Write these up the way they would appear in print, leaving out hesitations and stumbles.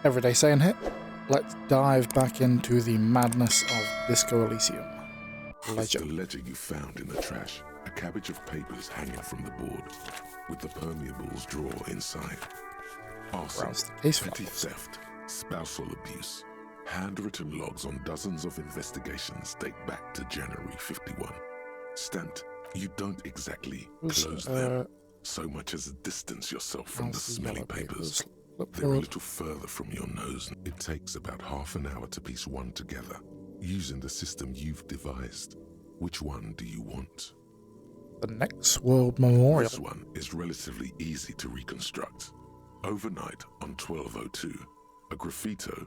everyday saying here. Let's dive back into the madness of Disco Elysium. It's the ledger you found in the trash. A cabbage of papers hanging from the board, with the permeables drawer inside. Arson, petty theft, spousal abuse. Handwritten logs on dozens of investigations date back to January 51. Stamped, you don't exactly close them, so much as distance yourself from the smelly papers. They're a little further from your nose. It takes about half an hour to piece one together, using the system you've devised. Which one do you want? The Next World Memorial. This one is relatively easy to reconstruct. Overnight on 1202, a graffito,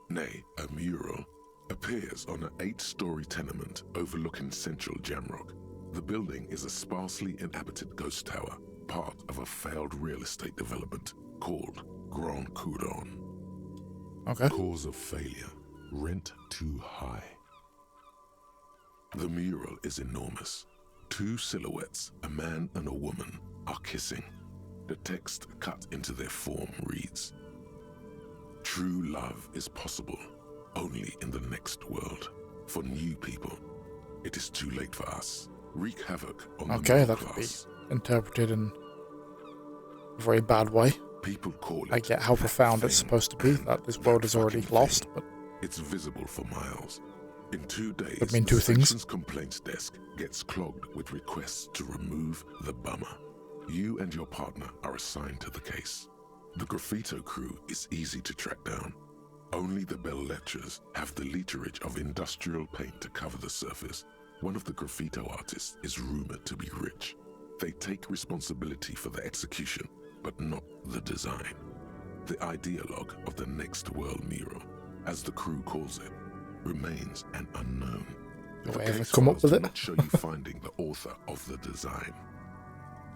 nay, a mural, appears on an 8-story tenement overlooking central Jamrock. The building is a sparsely inhabited ghost tower, part of a failed real estate development called Grand Couronne. Okay. Cause of failure, rent too high. The mural is enormous. 2 silhouettes, a man and a woman, are kissing. The text cut into their form reads, "True love is possible only in the next world. For new people, it is too late for us. Wreak havoc on the middle that class." could be interpreted in a very bad way. People call it. I get how profound it's supposed to be, that this world is already lost, but it's visible for miles. In 2 days, could mean two the things. section's complaints desk gets clogged with requests to remove the bummer. You and your partner are assigned to the case. The graffito crew is easy to track down. Only the bell lectures have the literage of industrial paint to cover the surface. One of the graffito artists is rumored to be rich. They take responsibility for the execution, but not the design. The ideologue of the Next World mural, as the crew calls it, remains an unknown. Do I ever come up with it? Not show you finding the author of the design.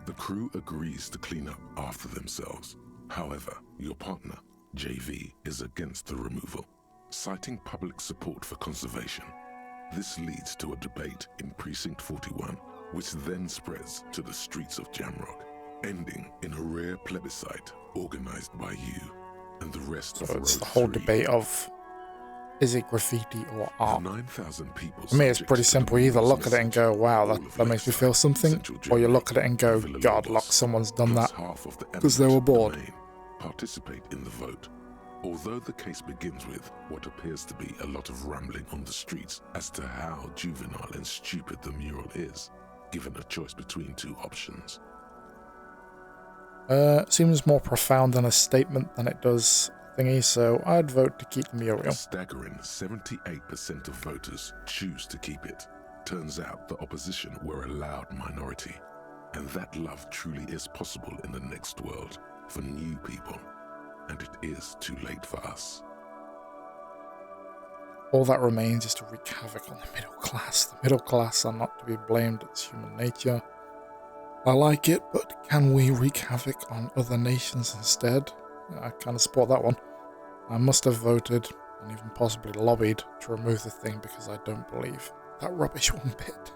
The crew agrees to clean up after themselves. However, your partner, JV, is against the removal, citing public support for conservation. This leads to a debate in Precinct 41, which then spreads to the streets of Jamrock, ending in a rare plebiscite organized by you and the rest of so it's Road the whole 3. debate of, is it graffiti or art? 9,000 people. For me, it's pretty simple. You either look at it and go, wow, that makes me feel something, or you look at it and go, God, look, someone's done that because they were bored. Participate in the vote. Although the case begins with what appears to be a lot of rambling on the streets as to how juvenile and stupid the mural is, given a choice between 2 options. Seems more profound than a statement than it does thingy, so I'd vote to keep the mural. A staggering 78% of voters choose to keep it. Turns out the opposition were a loud minority, and that love truly is possible in the next world for new people, and it is too late for us. All that remains is to wreak havoc on the middle class. The middle class are not to be blamed, it's human nature. I like it, but can we wreak havoc on other nations instead? I kind of support that one. I must have voted, and even possibly lobbied, to remove the thing because I don't believe that rubbish one bit.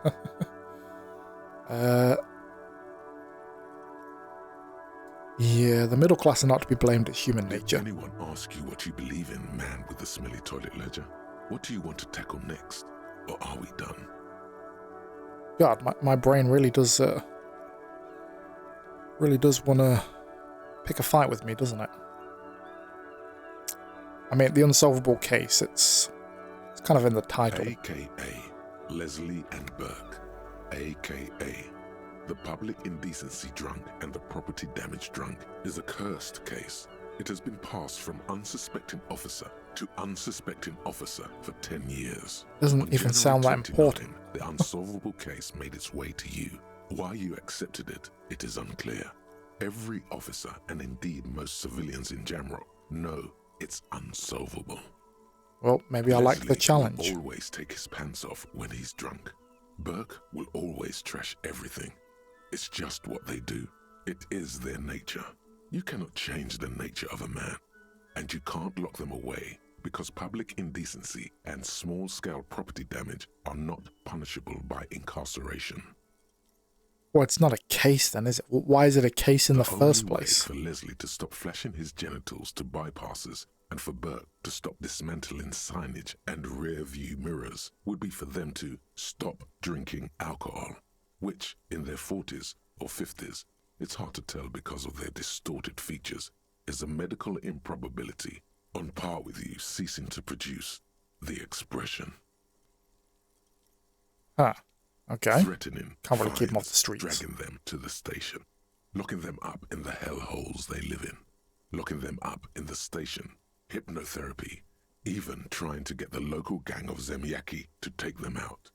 Yeah, the middle class are not to be blamed, it's human nature. Did anyone ask you what you believe in, man with the smelly toilet ledger? What do you want to tackle next? Or are we done? God, my brain really does want to pick a fight with me, doesn't it? I mean, the unsolvable case, it's kind of in the title. AKA Leslie and Burke. AKA the public indecency drunk and the property damage drunk is a cursed case. It has been passed from unsuspecting officer to unsuspecting officer for 10 years. Doesn't even sound that important. The unsolvable case made its way to you. Why you accepted it, it is unclear. Every officer, and indeed most civilians in Jamrock, know it's unsolvable. Well, maybe I like the challenge. Will always take his pants off when he's drunk. Burke will always trash everything. It's just what they do. It is their nature. You cannot change the nature of a man, and you can't lock them away because public indecency and small-scale property damage are not punishable by incarceration. Well, it's not a case then, is it? Why is it a case in the first place? For Leslie to stop flashing his genitals to bypassers and for Burke to stop dismantling signage and rear view mirrors would be for them to stop drinking alcohol, which in their 40s or 50s, it's hard to tell because of their distorted features, is a medical improbability on par with you ceasing to produce the expression. Huh. Okay. Threatening, can't really keep them off fines, the streets. dragging them to the station, locking them up in the hellholes they live in, locking them up in the station, hypnotherapy, even trying to get the local gang of Zemyaki to take them out.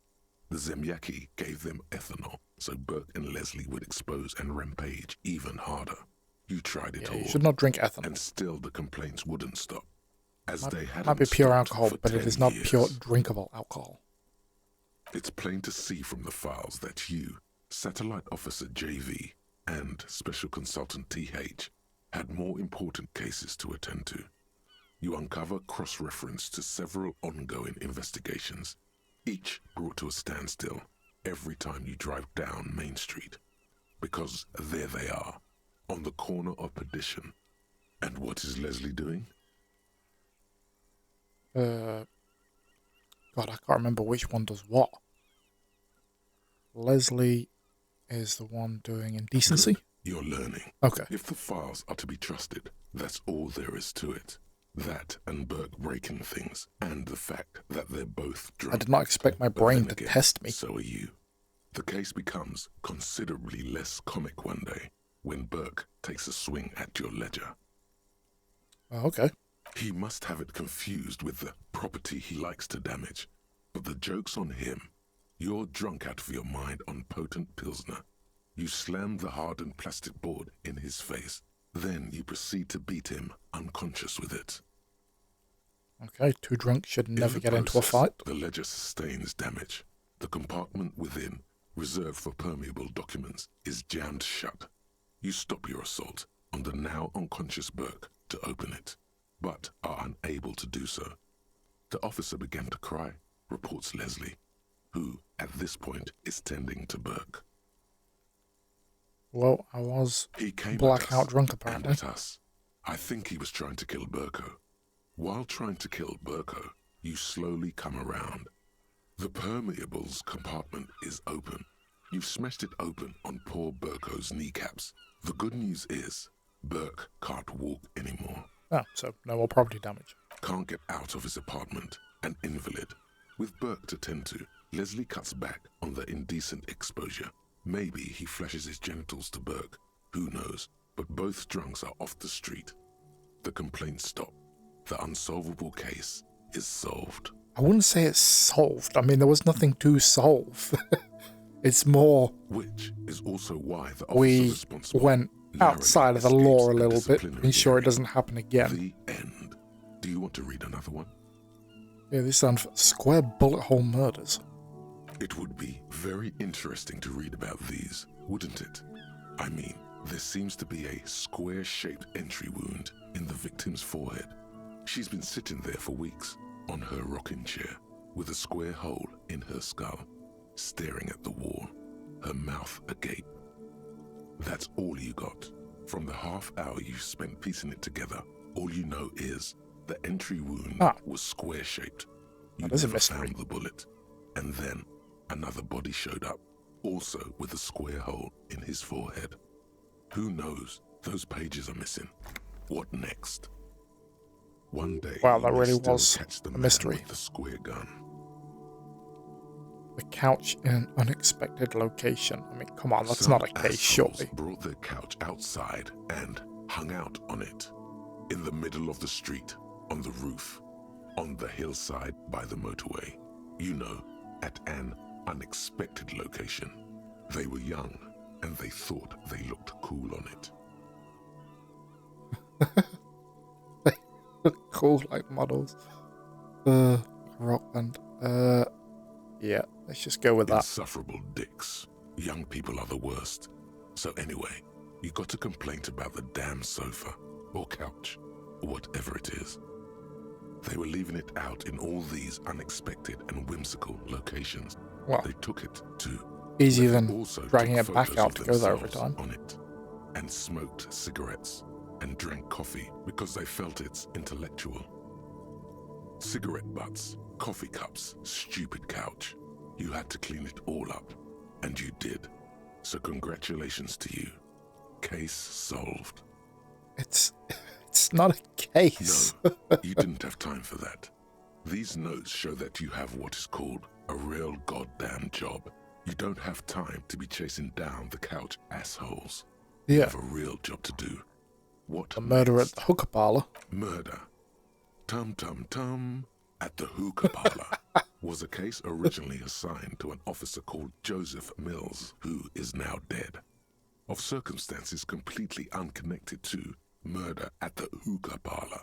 The Zemyaki gave them ethanol, so Burke and Leslie would expose and rampage even harder. You tried it all. You should not drink ethanol. And still the complaints wouldn't stop. Might be pure alcohol, but it is not pure drinkable alcohol. It's plain to see from the files that you, Satellite Officer JV, and Special Consultant TH, had more important cases to attend to. You uncover cross-reference to several ongoing investigations, each brought to a standstill every time you drive down Main Street. Because there they are, on the corner of Perdition. And what is Leslie doing? God, I can't remember which one does what. Leslie is the one doing indecency? Good. You're learning. Okay. If the files are to be trusted, that's all there is to it. That and Burke breaking things, and the fact that they're both drunk. I did not expect my brain to test me. So are you. The case becomes considerably less comic one day when Burke takes a swing at your ledger. Oh, okay. He must have it confused with the property he likes to damage. But the joke's on him. You're drunk out of your mind on potent Pilsner. You slam the hardened plastic board in his face. Then you proceed to beat him unconscious with it. Okay, too drunk should never get into a fight. The ledger sustains damage. The compartment within, reserved for permeable documents, is jammed shut. You stop your assault on the now unconscious Burke to open it, but are unable to do so. The officer began to cry, reports Leslie, who, at this point, is tending to Burke. Well, I was blackout drunk, apparently. And at us. I think he was trying to kill Burko. While trying to kill Burko, you slowly come around. The permeables compartment is open. You've smashed it open on poor Burko's kneecaps. The good news is, Burke can't walk anymore. Oh, so no more property damage. Can't get out of his apartment, an invalid. With Burke to tend to, Leslie cuts back on the indecent exposure. Maybe he flashes his genitals to Burke. Who knows? But both drunks are off the street. The complaints stop. The unsolvable case is solved. I wouldn't say it's solved. I mean, there was nothing to solve. It's more... Which is also why the officer responsible went outside of the law a little bit, ensure it doesn't happen again. The end. Do you want to read another one? Yeah, these sound square bullet hole murders. It would be very interesting to read about these, wouldn't it? I mean, there seems to be a square-shaped entry wound in the victim's forehead. She's been sitting there for weeks, on her rocking chair, with a square hole in her skull, staring at the wall, her mouth agape. That's all you got. From the half hour you spent piecing it together, all you know is the entry wound was square-shaped. You never found the bullet. And then another body showed up, also with a square hole in his forehead. Who knows? Those pages are missing. What next? One day, wow, that really was a mystery. With the square gun. The couch in an unexpected location. I mean, come on, that's not a case, surely. Brought their couch outside and hung out on it. In the middle of the street, on the roof, on the hillside by the motorway. You know, at an unexpected location. They were young, and they thought they looked cool on it. They look cool like models. Rock band. Yeah, let's just go with that. Insufferable dicks. Young people are the worst. So anyway, you got a complaint about the damn sofa, or couch, or whatever it is. They were leaving it out in all these unexpected and whimsical locations. Well, they took it to easier than dragging it back out to go there every time. On it, and smoked cigarettes. and drank coffee because they felt it's intellectual. Cigarette butts, coffee cups, stupid couch. You had to clean it all up, and you did. So congratulations to you. Case solved. It's not a case. No, you didn't have time for that. These notes show that you have what is called a real goddamn job. You don't have time to be chasing down the couch assholes. You have a real job to do. What? The murder at the hookah parlor. Murder. Tum tum tum at the hookah parlor was a case originally assigned to an officer called Joseph Mills, who is now dead, of circumstances completely unconnected to murder at the hookah parlor.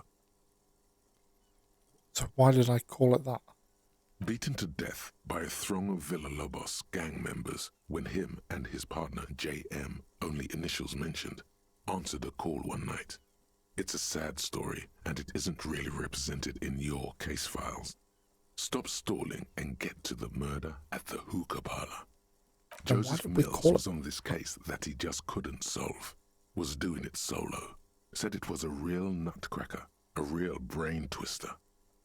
So why did I call it that? Beaten to death by a throng of Villalobos gang members when him and his partner J.M., only initials mentioned, answered a call one night. It's a sad story, and it isn't really represented in your case files. Stop stalling and get to the murder at the hookah parlor. Joseph Mills was on this case that he just couldn't solve, was doing it solo, said it was a real nutcracker, a real brain twister,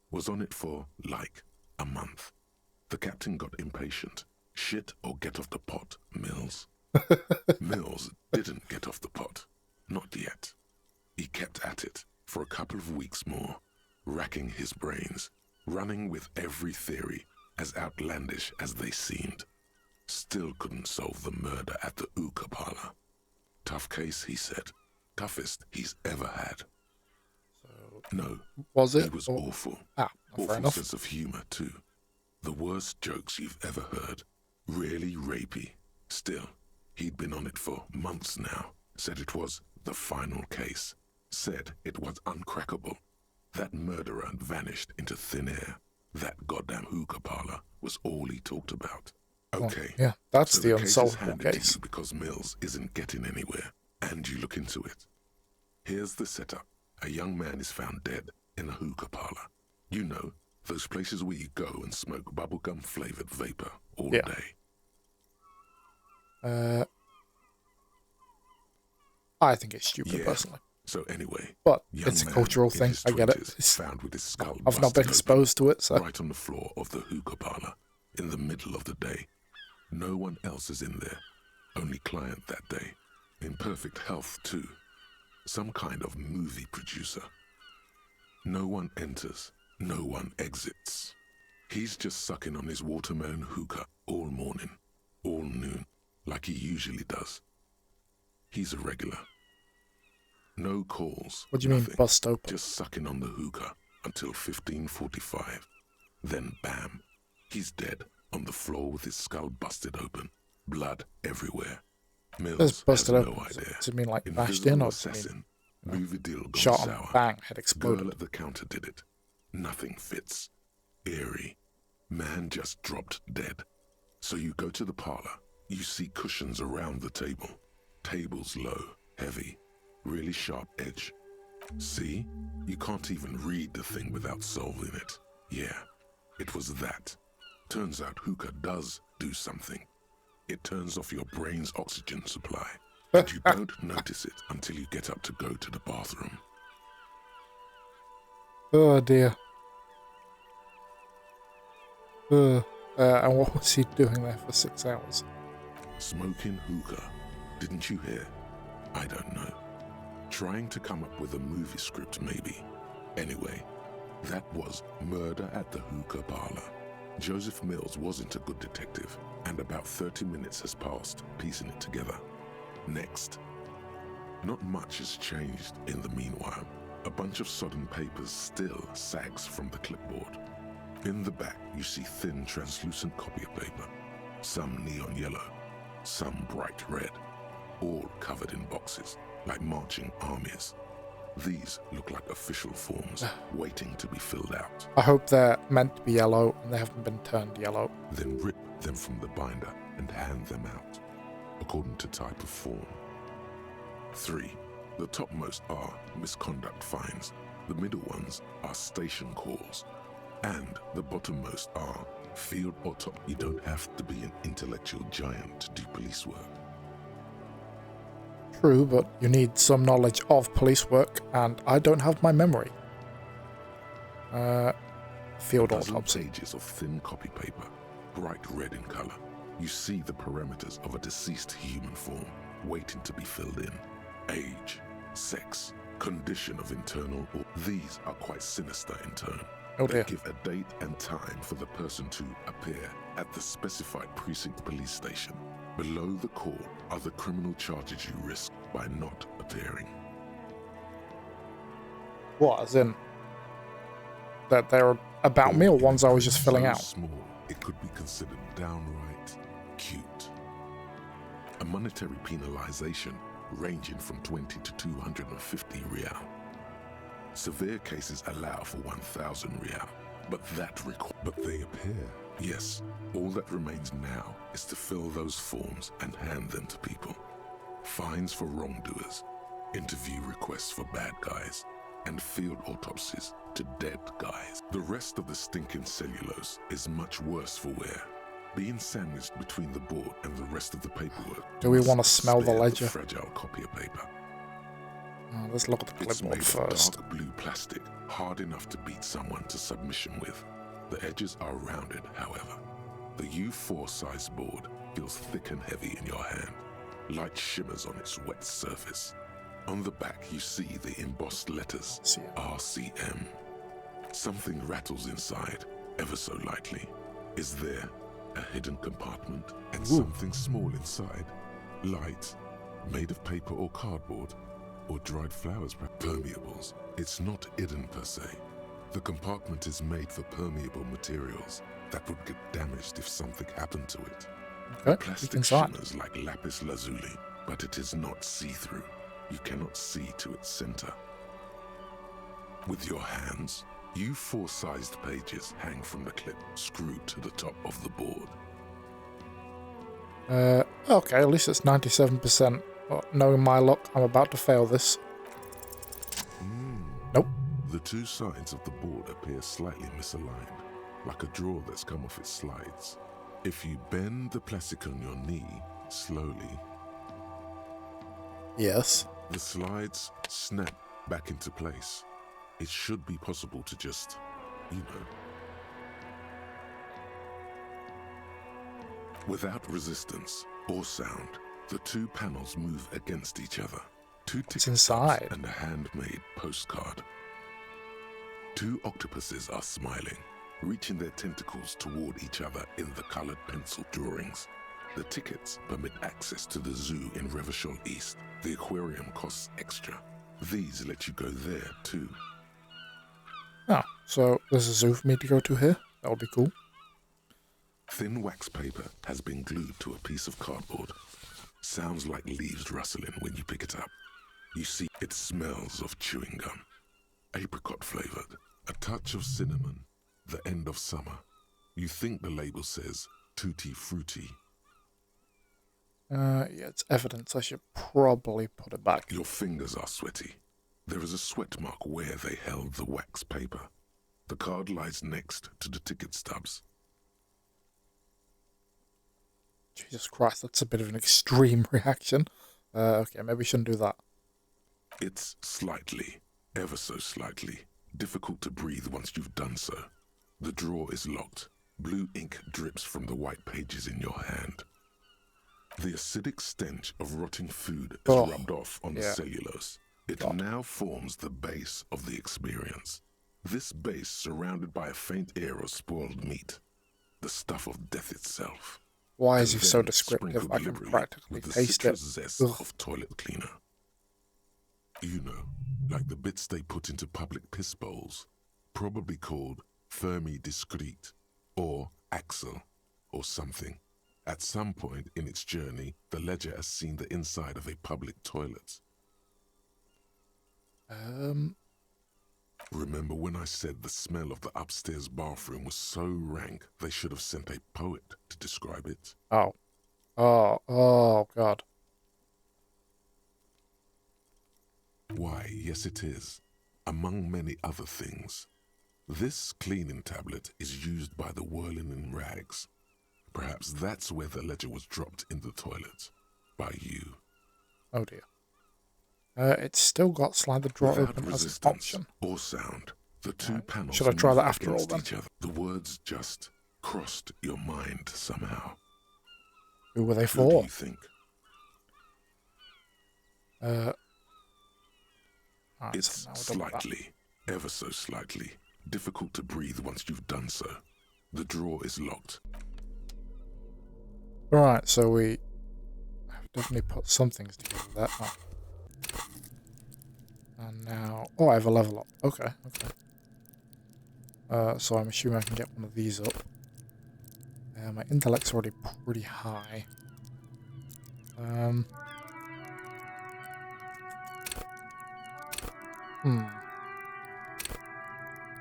was on it for, like, a month. The captain got impatient. Shit or get off the pot, Mills. Mills didn't get off the pot. Not yet. He kept at it for a couple of weeks more, racking his brains, running with every theory, as outlandish as they seemed. Still couldn't solve the murder at the hookah parlor. Tough case, he said. Toughest he's ever had. No, was it? He was awful. Awful sense of humor, too. The worst jokes you've ever heard. Really rapey. Still, he'd been on it for months now. Said it was the final case. Said it was uncrackable. That murderer vanished into thin air. That goddamn hookah parlor was all he talked about. Okay. Yeah, that's so the case unsolvable is case. To you because Mills isn't getting anywhere, and you look into it. Here's the setup. A young man is found dead in a hookah parlor. You know, those places where you go and smoke bubblegum-flavored vapor all day. I think it's stupid, personally. So anyway, but it's a cultural thing. I get it. It's found with his skull I've not been exposed to it, so. Right on the floor of the hookah parlor, in the middle of the day. No one else is in there. Only client that day. In perfect health, too. Some kind of movie producer. No one enters. No one exits. He's just sucking on his watermelon hookah all morning, all noon, like he usually does. He's a regular. No calls. What do you mean, bust open? Just sucking on the hookah until 15:45. Then bam, he's dead on the floor with his skull busted open, blood everywhere. Mills busted has open. no idea. Does it mean like bashed in, or assassin, movie deal gone shot sour. and bang, head exploded? Girl at the counter did it. Nothing fits. Eerie. Man just dropped dead. So you go to the parlor. You see cushions around the table. Tables low, heavy, really sharp edge. See? You can't even read the thing without solving it. Yeah, it was that. Turns out hookah does do something. It turns off your brain's oxygen supply. And you don't notice it until you get up to go to the bathroom. Oh dear. And what was he doing there for 6 hours? Smoking hookah. Didn't you hear? I don't know. Trying to come up with a movie script, maybe. Anyway, that was Murder at the Hookah Parlor. Joseph Mills wasn't a good detective, and about 30 minutes has passed, piecing it together. Next. Not much has changed in the meanwhile. A bunch of sodden papers still sags from the clipboard. In the back, you see thin, translucent copy paper. Some neon yellow, some bright red, all covered in boxes, like marching armies. These look like official forms, waiting to be filled out. I hope they're meant to be yellow and they haven't been turned yellow. Then rip them from the binder and hand them out, according to type of form. 3. The topmost are misconduct fines. The middle ones are station calls. And the bottommost are field or top. You don't have to be an intellectual giant to do police work. True, but you need some knowledge of police work, and I don't have my memory. Field autopsy. Pages of thin copy paper, bright red in color. You see the parameters of a deceased human form waiting to be filled in. Age, sex, condition of internal. These are quite sinister in turn. Oh dear. They give a date and time for the person to appear at the specified precinct police station. Below the call are the criminal charges you risk by not appearing. What, as in that they're about me, or ones I was just filling out? Small, it could be considered downright cute. A monetary penalization ranging from 20 to 250 real. Severe cases allow for 1,000 real, but they appear. Yes, all that remains now is to fill those forms and hand them to people. Fines for wrongdoers, interview requests for bad guys, and field autopsies to dead guys. The rest of the stinking cellulose is much worse for wear, being sandwiched between the board and the rest of the paperwork. Do we want to smell the ledger? Fragile copy of paper. Let's look at the clipboard first. Dark blue plastic, hard enough to beat someone to submission with. The edges are rounded, however. The U4 size board feels thick and heavy in your hand. Light shimmers on its wet surface. On the back, you see the embossed letters, RCM. Something rattles inside, ever so lightly. Is there a hidden compartment? And something small inside? Light, made of paper or cardboard, or dried flowers, permeables. It's not hidden per se. The compartment is made for permeable materials that would get damaged if something happened to it. Okay, Plastic shimmers like lapis lazuli, but it is not see-through. You cannot see to its center. With your hands, U4-sized pages hang from the clip screwed to the top of the board. Okay, at least it's 97%. Well, knowing my luck, I'm about to fail this. Nope. The two sides of the board appear slightly misaligned, like a drawer that's come off its slides. If you bend the plastic on your knee slowly, yes, the slides snap back into place. It should be possible to just, without resistance or sound, the two panels move against each other. Two tickets inside and a handmade postcard. Two octopuses are smiling, reaching their tentacles toward each other in the colored pencil drawings. The tickets permit access to the zoo in Revachol East. The aquarium costs extra. These let you go there too. Oh, so there's a zoo for me to go to here? That would be cool. Thin wax paper has been glued to a piece of cardboard. Sounds like leaves rustling when you pick it up. You see, it smells of chewing gum. Apricot flavored, a touch of cinnamon, the end of summer. You think the label says tutti frutti. Yeah, it's evidence. I should probably put it back. Your fingers are sweaty. There is a sweat mark where they held the wax paper. The card lies next to the ticket stubs. Jesus Christ, that's a bit of an extreme reaction. Okay, maybe we shouldn't do that. It's slightly, ever so slightly, difficult to breathe once you've done so. The drawer is locked. Blue ink drips from the white pages in your hand. The acidic stench of rotting food is rubbed off on the cellulose. It now forms the base of the experience. This base surrounded by a faint air of spoiled meat. The stuff of death itself. Why is he so descriptive? I can practically taste it. Zest of toilet cleaner. You know, like the bits they put into public piss bowls, probably called Fermi Discrete, or Axle, or something. At some point in its journey, the ledger has seen the inside of a public toilet. Remember when I said the smell of the upstairs bathroom was so rank they should have sent a poet to describe it? Oh, God. Why, yes it is, among many other things. This cleaning tablet is used by the whirling in rags. Perhaps that's where the ledger was dropped in the toilet. By you. Oh dear. It's still got slide the drawer Without open as an resistance option. or sound, the two panels Should I try that moved after all against then? each other. The words just crossed your mind somehow. Who were they Who do for? you think? Right, It's so now we're done with that. slightly, ever so slightly, difficult to breathe once you've done so. The drawer is locked. Right, so we have definitely put some things together there. Oh. And now... Oh, I have a level up. Okay, okay. So I'm assuming I can get one of these up. My intellect's already pretty high.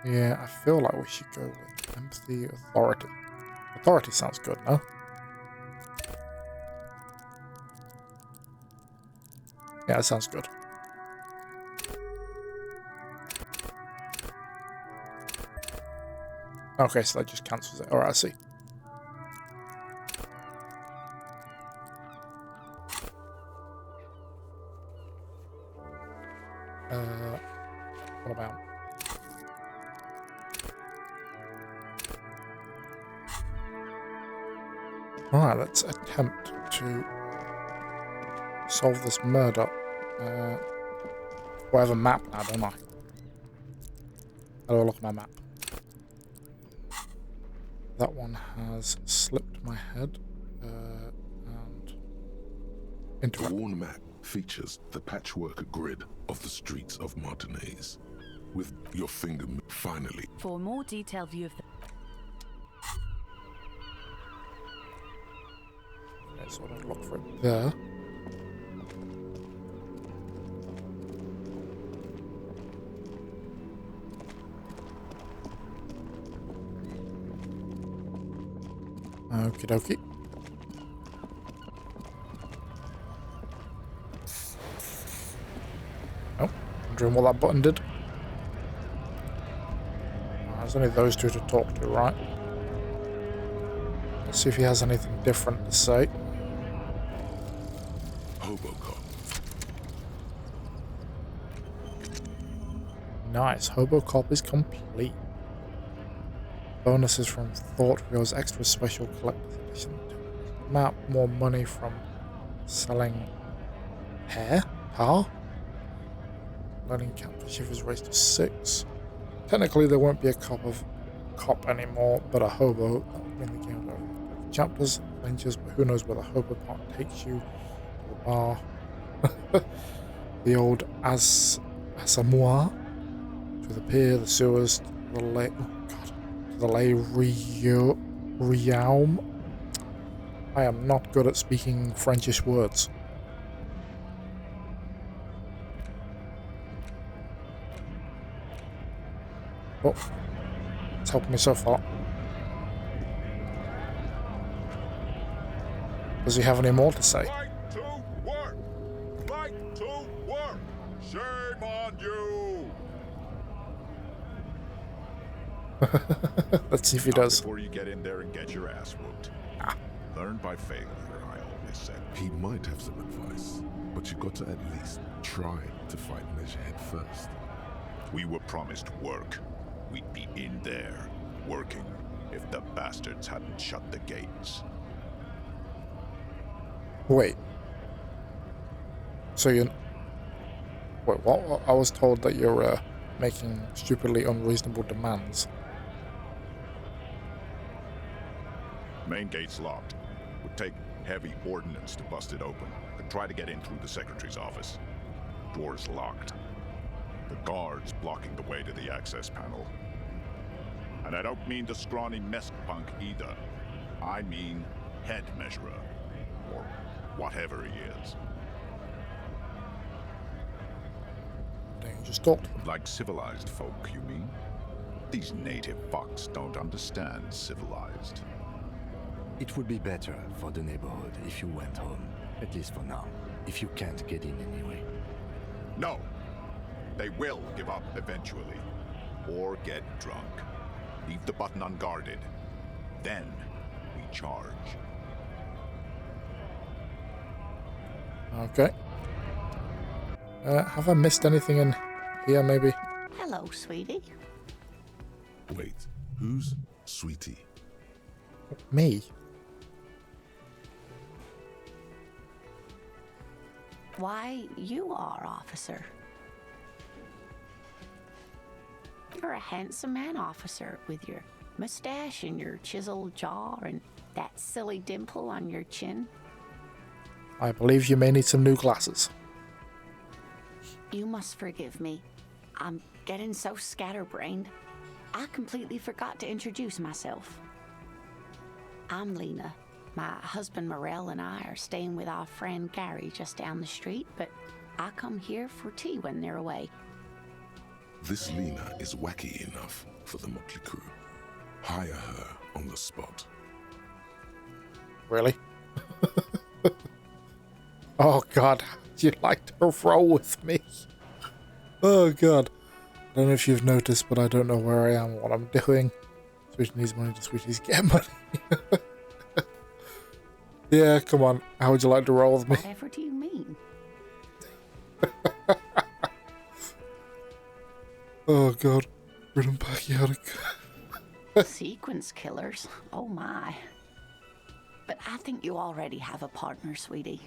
Yeah, I feel like we should go with empathy, authority. Authority sounds good, no? Yeah, that sounds good. Okay, so that just cancels it. Alright, I see. What about... Alright, let's attempt to solve this murder. I have a map now, don't I? How do I look at my map? That one has slipped my head. And... The worn map features the patchwork grid of the streets of Martinez, with your finger finally. For a more detailed view of the... Okay, so I'll look for it there. Okie dokie. Oh, wondering what that button did. There's only those two to talk to, right? Let's see if he has anything different to say. Hobocop. Nice, Hobocop is complete. Bonuses from Thought Wheels, extra special collector's edition. Map, more money from selling hair? Tar? Learning count for Shivers raised to 6. Technically there won't be a cop anymore, but a hobo. That would mean the game over chapters, adventures, but who knows where the hobo part takes you. To the bar. The old Asamoah. To the pier, the sewers, to the lake. Oh god. To the lay Realm. I am not good at speaking Frenchish words. Oh, it's helping me so far. Does he have any more to say? Right to work! Right to work! Shame on you! Let's see if he Not does. before you get in there and get your ass whooped. Learn by failure, I always said. He might have some advice, but you got to at least try to fight Measure head first. We were promised work. We'd be in there, working, if the bastards hadn't shut the gates. Wait. So you're... Wait, what? I was told that you're making stupidly unreasonable demands. Main gate's locked. Would take heavy ordnance to bust it open. Could try to get in through the secretary's office. Door's locked. The guard's blocking the way to the access panel. And I don't mean the scrawny mess punk either. I mean head measurer. Or whatever he is. Dang, you just talked. Like civilized folk, you mean? These native fucks don't understand civilized. It would be better for the neighborhood if you went home, at least for now, if you can't get in anyway. No! They will give up eventually. Or get drunk. Leave the button unguarded. Then we charge. Okay. Have I missed anything in here, maybe? Hello, sweetie. Wait, who's Sweetie? Me? Why, you are, officer. You're a handsome man, officer, with your mustache and your chiseled jaw and that silly dimple on your chin. I believe you may need some new glasses. You must forgive me. I'm getting so scatterbrained. I completely forgot to introduce myself. I'm Lena. My husband Morel and I are staying with our friend Gary just down the street, but I come here for tea when they're away. This Lena is wacky enough for the motley crew. Hire her on the spot. Really? Oh god, you'd like to roll with me? Oh god. I don't know if you've noticed, but I don't know where I am or what I'm doing. Sweetie needs money to Sweetie's get money. Yeah, come on. How would you like to roll with me? Whatever do you mean? Oh god. Rhythm backyard. Sequence killers. Oh my. But I think you already have a partner, sweetie.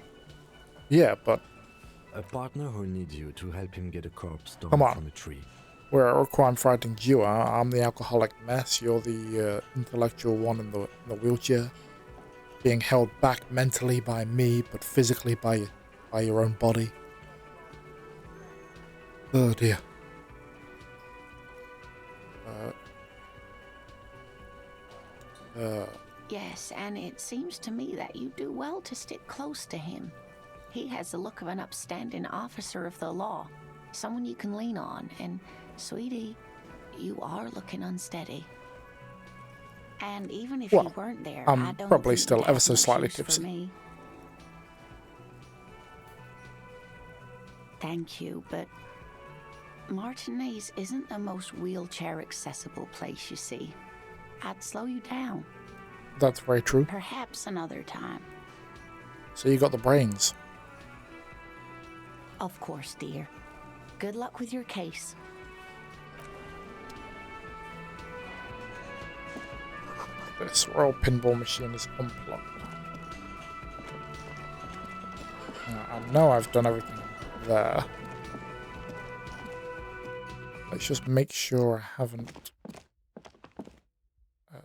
Yeah, but A partner who needs you to help him get a corpse down Come on. from a tree. we're a crime-fighting duo. I'm the alcoholic mess. You're the intellectual one in the wheelchair. Being held back mentally by me, but physically by your own body. Oh dear. Yes, and it seems to me that you do well to stick close to him. He has the look of an upstanding officer of the law, someone you can lean on, and, sweetie, you are looking unsteady. And even if Well, you weren't there, I'm I don't probably think still you'd ever have so much slightly use for tipsy. me. Thank you, but Martinez isn't the most wheelchair-accessible place, you see. I'd slow you down. That's very true. Perhaps another time. So you got the brains. Of course, dear. Good luck with your case. This royal pinball machine is unplugged. I know I've done everything there. Let's just make sure I haven't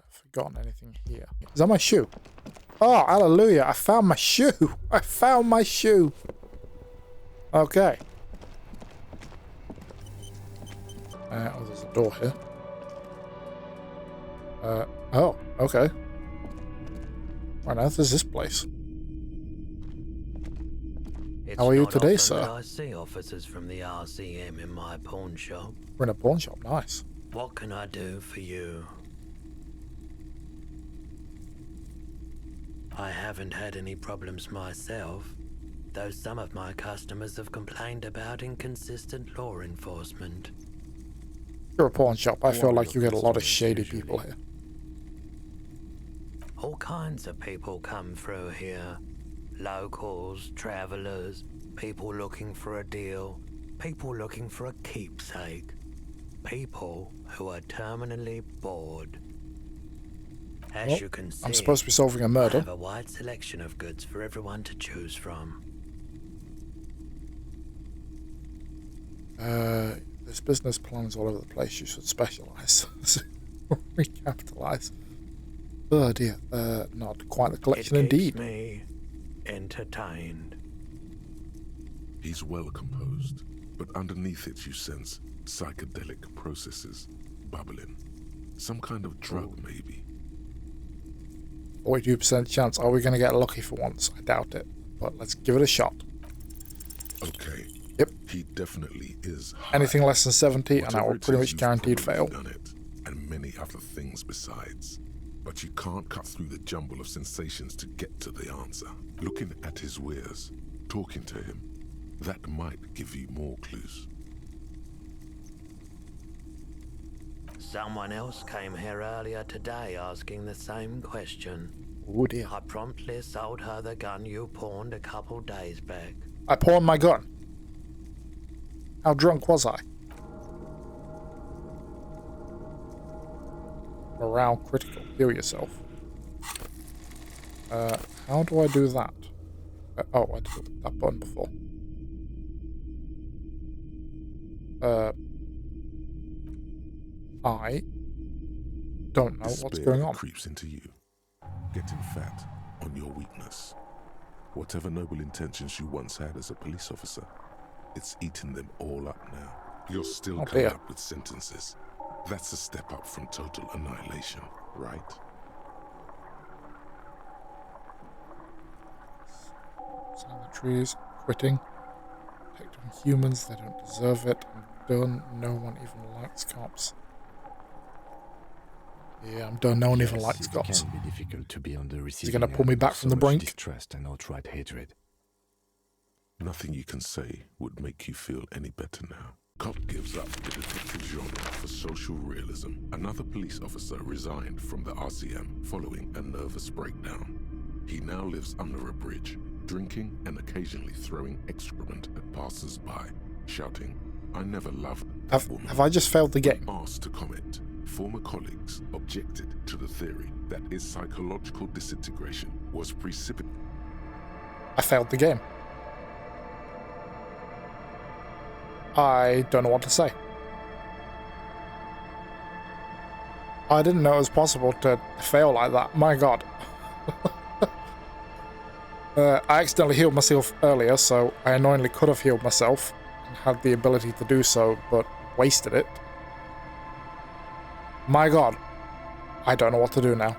forgotten anything here. Is that my shoe? Oh, hallelujah. I found my shoe. I found my shoe. Okay. Oh, there's a door here. Oh, okay. What on earth is this place? It's How are you not today, often sir? that I see officers from the RCM in my pawn shop. We're in a pawn shop. Nice. What can I do for you? I haven't had any problems myself, though some of my customers have complained about inconsistent law enforcement. You're a pawn shop. I feel Who are like you your get a lot of customers shady usually? people here. All kinds of people come through here. Locals, travelers, people looking for a deal, people looking for a keepsake, people who are terminally bored. As Well, you can see, I'm supposed to be solving a I murder. have a wide selection of goods for everyone to choose from. There's business plans all over the place. You should specialize. Recapitalize. Oh dear. Not quite the collection It indeed. keeps me entertained. He's well composed, but underneath it you sense psychedelic processes bubbling. Some kind of drug, maybe. 42% chance. Are we going to get lucky for once? I doubt it. But let's give it a shot. Okay. Yep. He definitely is high. Anything less than 70 and I Whatever will it pretty is, much you've guaranteed probably fail. done it, and many other things besides. But you can't cut through the jumble of sensations to get to the answer. Looking at his wares, talking to him, that might give you more clues. Someone else came here earlier today asking the same question. Oh dear. I promptly sold her the gun you pawned a couple days back. I pawned my gun. How drunk was I? Morale critical. Heal yourself. How do I do that? Oh, I did that button before. I don't know what's going on. Creeps into you, getting fat on your weakness. Whatever noble intentions you once had as a police officer, it's eaten them all up now. You're still coming up with sentences. That's a step up from total annihilation, right? Silent trees, quitting. Protecting humans, they don't deserve it. I'm done. No one even likes cops. Yeah, I'm done. No one even likes cops. It can be difficult to be on the receiving Is he going to pull me back from the brink? Distrust and outright hatred. Nothing you can say would make you feel any better now. Cop gives up the detective genre for social realism. Another police officer resigned from the RCM following a nervous breakdown. He now lives under a bridge, drinking and occasionally throwing excrement at passers-by, shouting, "I never loved that woman." Have I just failed the game? Asked to comment, former colleagues objected to the theory that his psychological disintegration was precipitated. I failed the game. I don't know what to say. I didn't know it was possible to fail like that. My god. I accidentally healed myself earlier, so I annoyingly could have healed myself and had the ability to do so, but wasted it. My god. I don't know what to do now.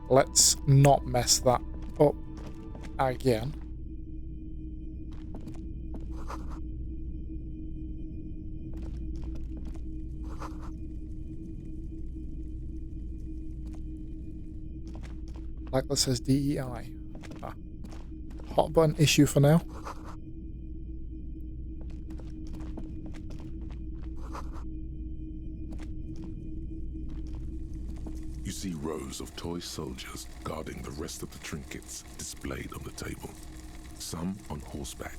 Let's not mess that up again. Like that says DEI. Hot button issue for now. You see rows of toy soldiers guarding the rest of the trinkets displayed on the table. Some on horseback,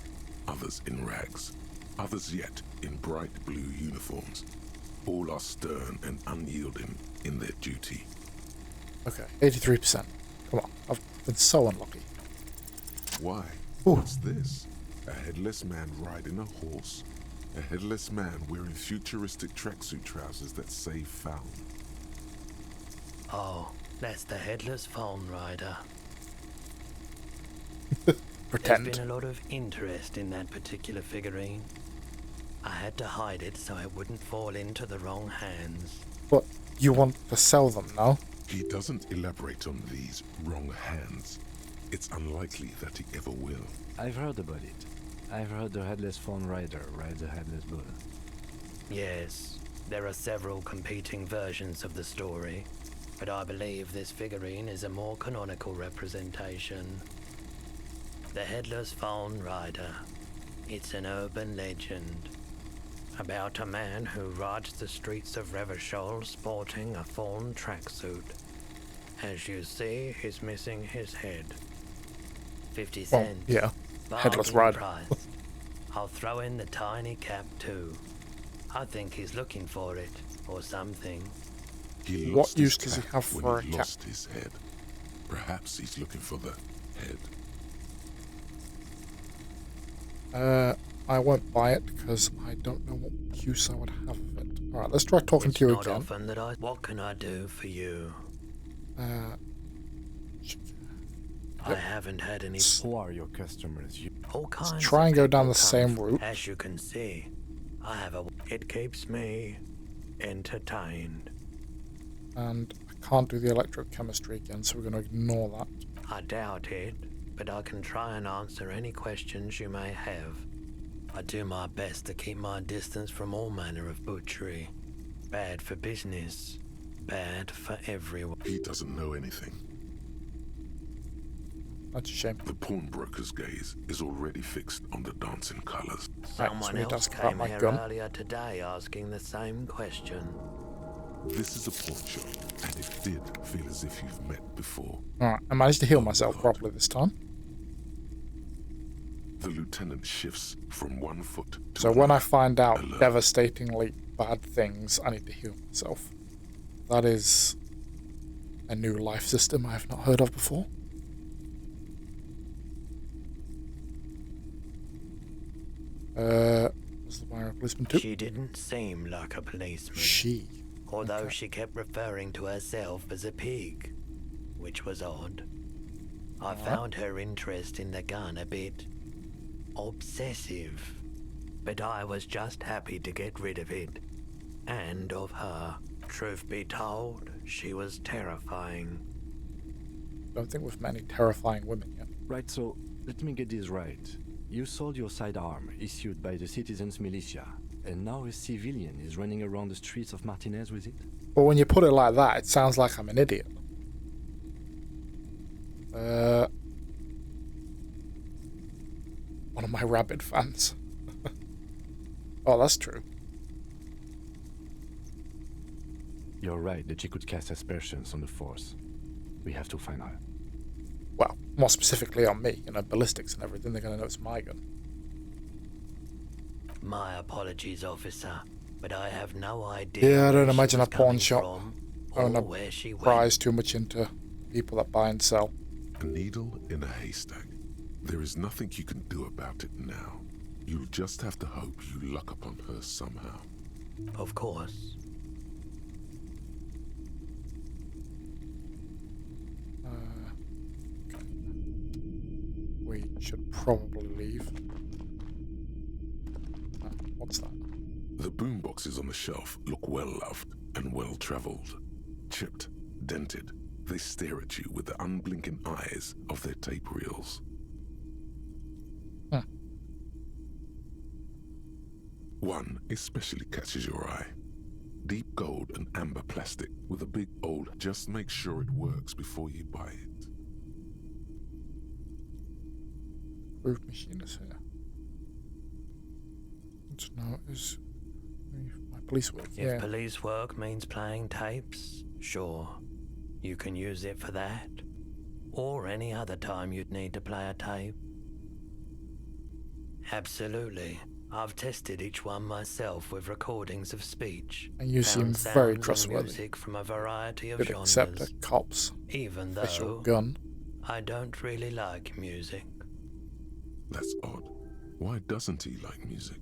others in rags, others yet in bright blue uniforms. All are stern and unyielding in their duty. Okay, 83%. Come on, I've been so unlucky. Why? Ooh. What's this? A headless man riding a horse? A headless man wearing futuristic tracksuit trousers that say found? Oh, that's the headless phone rider. Pretend. There's been a lot of interest in that particular figurine. I had to hide it so it wouldn't fall into the wrong hands. But you want to sell them, no? He doesn't elaborate on these wrong hands. It's unlikely that he ever will. I've heard about it. I've heard the headless phone rider rides a headless bull. Yes, there are several competing versions of the story, but I believe this figurine is a more canonical representation. The Headless Phone Rider. It's an urban legend about a man who rides the streets of Revachol sporting a fawn tracksuit. As you see, he's missing his head. 50 cents. Yeah. Headless Bargain rider. price. I'll throw in the tiny cap too. I think he's looking for it, or something. He What lost use his does he cap have when for he a cap? lost his head. Perhaps he's looking for the head. I won't buy it because I don't know what use I would have of it. Alright, let's try talking to you It's not again. often that What can I do for you? I haven't had any. Who are your customers? All kinds try of and go down people the come same from- route. As you can see, I have a. It keeps me entertained. And I can't do the electrochemistry again, so we're going to ignore that. I doubt it, but I can try and answer any questions you may have. I do my best to keep my distance from all manner of butchery. Bad for business, bad for everyone. He doesn't know anything. That's a shame. The pawnbroker's gaze is already fixed on the dancing colors. Someone so he does else cut came my here gun. earlier today asking the same question. This is a pawn shop, and it did feel as if you've met before. Alright, I managed to heal myself properly this time. The lieutenant shifts from 1 foot to So when I another. find out Alert. devastatingly bad things, I need to heal myself. That is a new life system I have not heard of before. Was the wire a policeman too? She didn't seem like a policeman. She. Although Okay. she kept referring to herself as a pig, which was odd. I found her interest in the gun a bit obsessive, but I was just happy to get rid of it, and of her. Truth be told, she was terrifying. Don't think we've met any terrifying women yet. Right, so let me get this right. You sold your sidearm, issued by the citizens' militia, and now a civilian is running around the streets of Martinez with it? But when you put it like that, it sounds like I'm an idiot. One of my rabid fans. Oh, that's true. You're right that she could cast aspersions on the force. We have to find her. Well, more specifically on me, ballistics and everything, they're going to know it's my gun. My apologies, officer, but I have no idea. Yeah, I don't where she imagine was a pawn coming shop. from I don't or know, where she went. pries too much into people that buy and sell. A needle in a haystack. There is nothing you can do about it now. You'll just have to hope you luck upon her somehow. Of course. Okay. We should probably leave. What's that? The boomboxes on the shelf look well-loved and well-traveled. Chipped, dented, they stare at you with the unblinking eyes of their tape reels. One especially catches your eye. Deep gold and amber plastic with a big old "just make sure it works before you buy it." Proof machine is here. Want to know is my police work. If police work means playing tapes, sure. You can use it for that. Or any other time you'd need to play a tape. Absolutely. I've tested each one myself with recordings of speech. And you Found seem very sounds and trustworthy. music from a variety of Could genres. accept a cop's Even official though gun. I don't really like music. That's odd. Why doesn't he like music?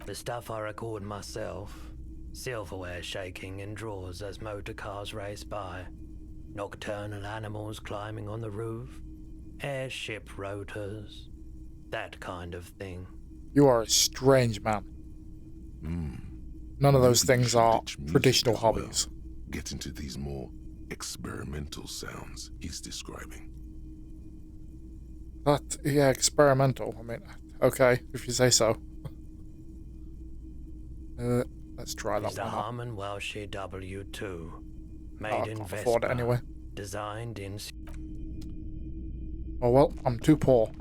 The stuff I record myself. Silverware shaking in drawers as motor cars race by. Nocturnal animals climbing on the roof. Airship rotors. That kind of thing. You are a strange man. None of those Maybe you things should are ditch music traditional as well. hobbies. Get into these more experimental sounds he's describing. That, yeah, experimental. I mean, okay, if you say so. Let's try that It's a one out. Harman Welsh W2. Made I in can't Vespa. afford it anyway. Designed in... Oh well, I'm too poor.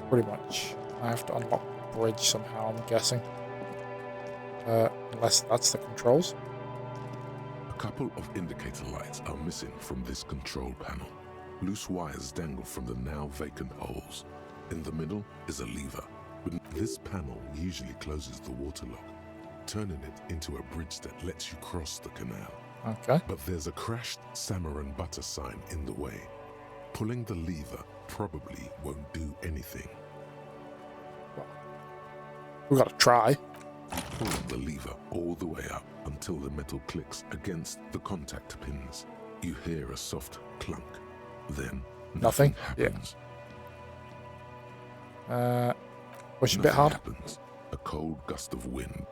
Pretty much. I have to unlock the bridge somehow, I'm guessing. Unless that's the controls. A couple of indicator lights are missing from this control panel. Loose wires dangle from the now vacant holes. In the middle is a lever. This panel usually closes the water lock, turning it into a bridge that lets you cross the canal. Okay. But there's a crashed salmon and butter sign in the way. Pulling the lever probably won't do anything. We gotta try. You pull the lever all the way up until the metal clicks against the contact pins. You hear a soft clunk. Then Nothing? happens. Push a bit Nothing hard. happens. A cold gust of wind.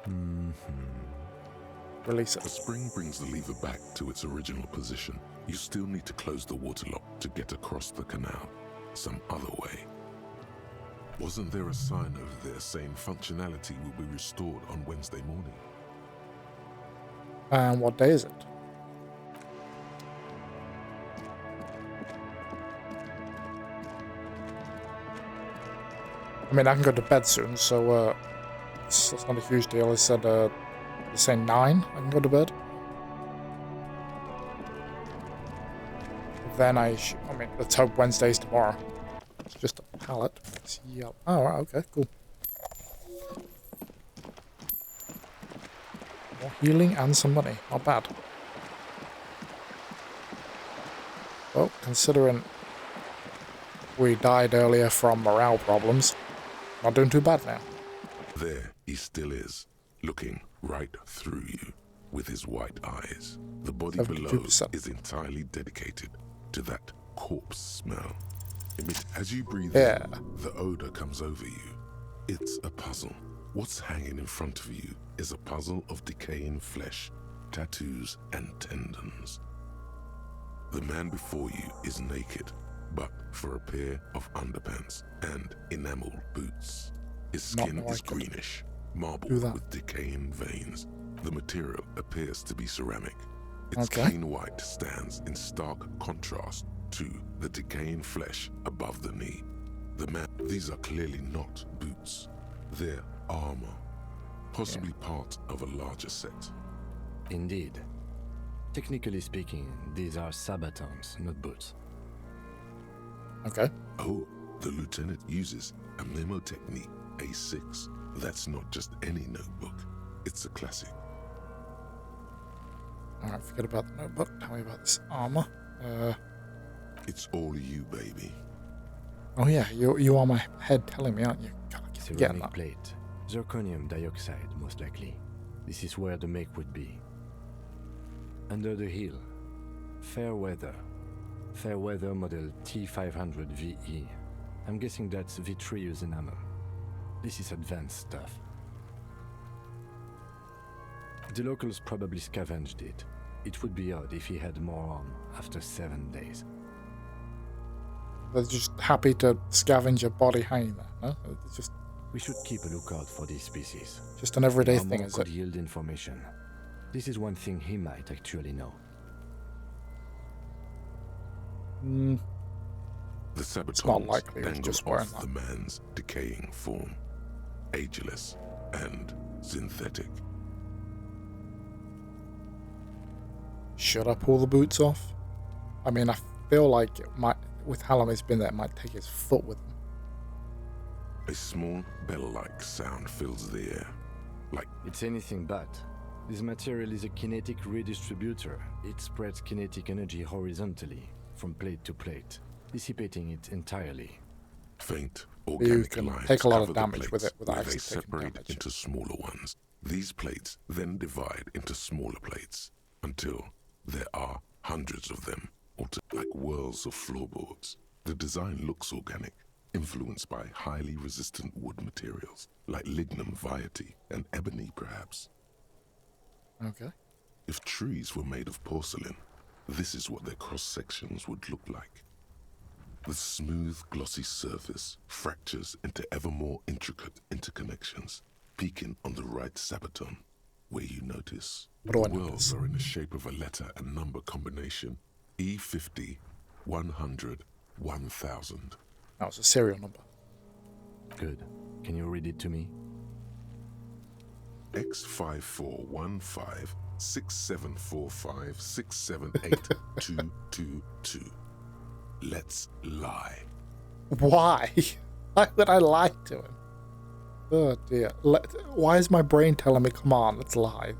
Release A it. spring brings the lever back to its original position. You still need to close the water lock to get across the canal. Some other way. Wasn't there a sign over there saying functionality will be restored on Wednesday morning? And what day is it? I mean, I can go to bed soon, so That's not a huge deal. He said, you say 9, I can go to bed. Then I mean, let's hope Wednesday's tomorrow. It's just a pallet. It's yellow. Oh, right, okay, cool. More healing and some money. Not bad. Well, considering we died earlier from morale problems, not doing too bad now. There he still is, looking right through you with his white eyes. The body below 72%. is entirely dedicated to that corpse smell. As you breathe Yeah. in, the odor comes over you. It's a puzzle. What's hanging in front of you is a puzzle of decaying flesh, tattoos, and tendons. The man before you is naked, but for a pair of underpants and enameled boots. His skin is greenish, marbled with decaying veins. The material appears to be ceramic. Its clean white stands in stark contrast to the decaying flesh above the knee. These are clearly not boots. They're armor, possibly part of a larger set. Indeed. Technically speaking, these are sabatons, not boots. Okay. Oh, the lieutenant uses a memo technique A6. That's not just any notebook. It's a classic. Alright, forget about the notebook. Tell me about this armor. It's all you, baby. Oh yeah, you are my head telling me, aren't you? God, I keep getting Ceramic that. plate. Zirconium dioxide, most likely. This is where the make would be. Under the hill. Fair weather. Fair weather model T500 VE. I'm guessing that's vitreous enamel. This is advanced stuff. The locals probably scavenged it. It would be odd if he had more on after 7 days. They're just happy to scavenge a body hanging there, no? It's just... We should keep a lookout for these species. Just an everyday Our thing, more is could it? yield information. This is one thing he might actually know. The sabatons not likely, it's dangle just wearing off the man's decaying form, ageless and synthetic. Should I pull the boots off? I mean, I feel like it might, with how long he's been there, it might take his foot with him. A small bell-like sound fills the air, like It's anything but. This material is a kinetic redistributor. It spreads kinetic energy horizontally, from plate to plate, dissipating it entirely. faint You organic can lines take a lot of cover the damage with plates it without where they actually taking separate damage. into smaller ones. These plates then divide into smaller plates until there are hundreds of them, like whirls of floorboards. The design looks organic, influenced by highly resistant wood materials, like lignum vitae and ebony perhaps. Okay. If trees were made of porcelain, this is what their cross-sections would look like. The smooth, glossy surface fractures into ever more intricate interconnections, peaking on the right sabaton, where you notice What do I the worlds notice? are in the shape of a letter and number combination: E50, 100, 1000. That was a serial number. Good. Can you read it to me? X5415 6745 678222. Let's lie. Why? Why would I lie to him? Oh dear. Why is my brain telling me, come on, let's lie?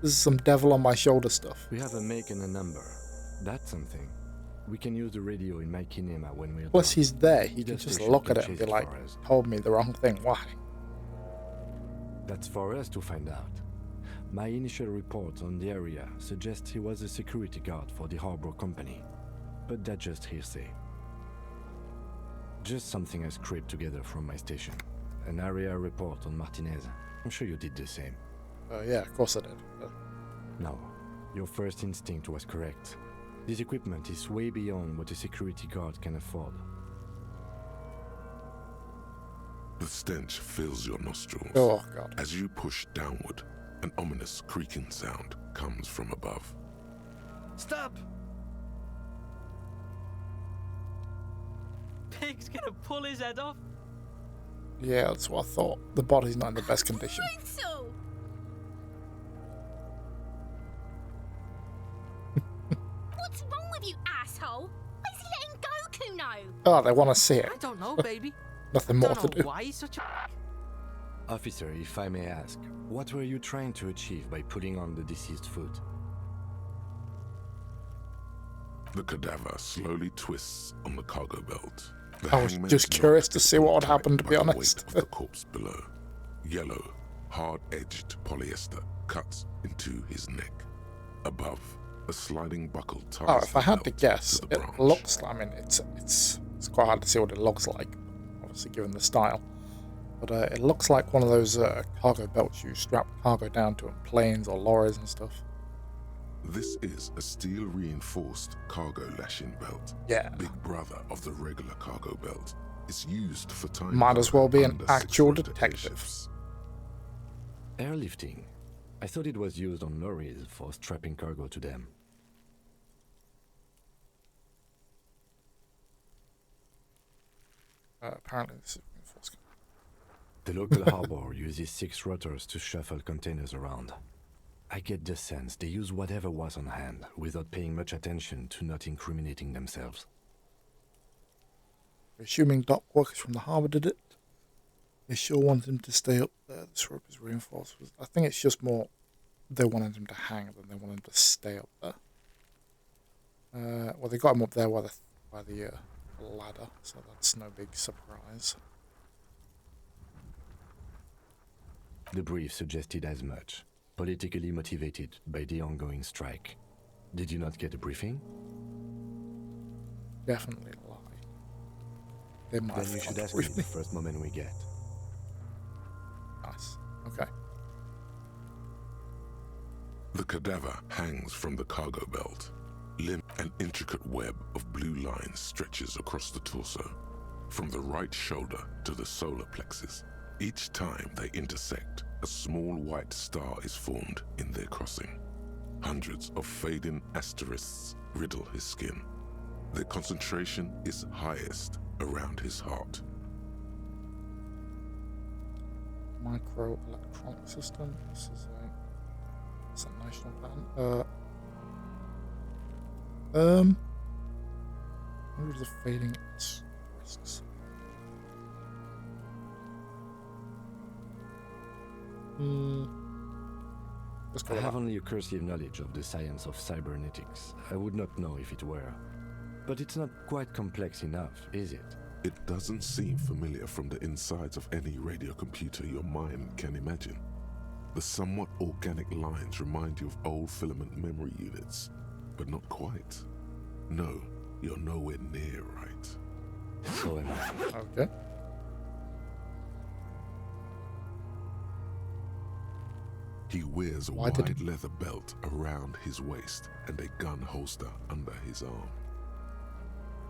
This is some devil on my shoulder stuff. We have a make and a number. That's something. We can use the radio in my kinema when we're Plus done. he's there. He Either can just station look can at it and chase be like, for us. told me the wrong thing. Why? That's for us to find out. My initial report on the area suggests he was a security guard for the harbor company. But that's just hearsay. Just something I scraped together from my station. An area report on Martinez. I'm sure you did the same. Yeah, of course I did. No, your first instinct was correct. This equipment is way beyond what a security guard can afford. The stench fills your nostrils. Oh, God. As you push downward, an ominous creaking sound comes from above. Stop! Pig's gonna pull his head off. Yeah, that's what I thought. The body's not in the best condition. Brutal. What's wrong with you, asshole? Why is he letting Goku know? Oh, they want to see it. I don't know, baby. Nothing more Don't to know do. why he's such a... Officer, if I may ask, what were you trying to achieve by putting on the deceased foot? The cadaver slowly twists on the cargo belt. The I was hangman's just curious knot to is see what would pulled happen, to tight be by the honest. weight of the corpse below. Yellow, hard-edged polyester cuts into his neck. Above, a sliding buckle ties Oh, if I the had to belt guess, to the it branch. looks. I mean, it's quite hard to see what it looks like, obviously given the style. But it looks like one of those cargo belts you strap cargo down to in planes or lorries and stuff. This is a steel-reinforced cargo lashing belt. Yeah. Big brother of the regular cargo belt. It's used for time. Might as well be an under actual 6 rotating detective. shifts. Airlifting. I thought it was used on lorries for strapping cargo to them. Apparently, this is reinforced. The local harbor uses 6 rotors to shuffle containers around. I get the sense they use whatever was on hand without paying much attention to not incriminating themselves. Assuming dock workers from the harbour did it. They sure wanted him to stay up there. This rope is reinforced. I think it's just more they wanted him to hang than they wanted him to stay up there. Well, they got him up there by the ladder, so that's no big surprise. The brief suggested as much, politically motivated by the ongoing strike. Did you not get a briefing? Definitely a lie. They might Then you have should gone ask me through the first moment we get. Nice. Okay. The cadaver hangs from the cargo belt. Limp, an intricate web of blue lines stretches across the torso, from the right shoulder to the solar plexus. Each time they intersect, a small white star is formed in their crossing. Hundreds of fading asterisks riddle his skin. Their concentration is highest around his heart. Microelectronic system. This is a national patent. Hundreds of fading asterisks. Let's go I with have that. only a cursive knowledge of the science of cybernetics. I would not know if it were. But it's not quite complex enough, is it? It doesn't seem familiar from the insides of any radio computer your mind can imagine. The somewhat organic lines remind you of old filament memory units, but not quite. No, you're nowhere near right. So am I. Okay. He wears a Why did wide leather belt around his waist and a gun holster under his arm.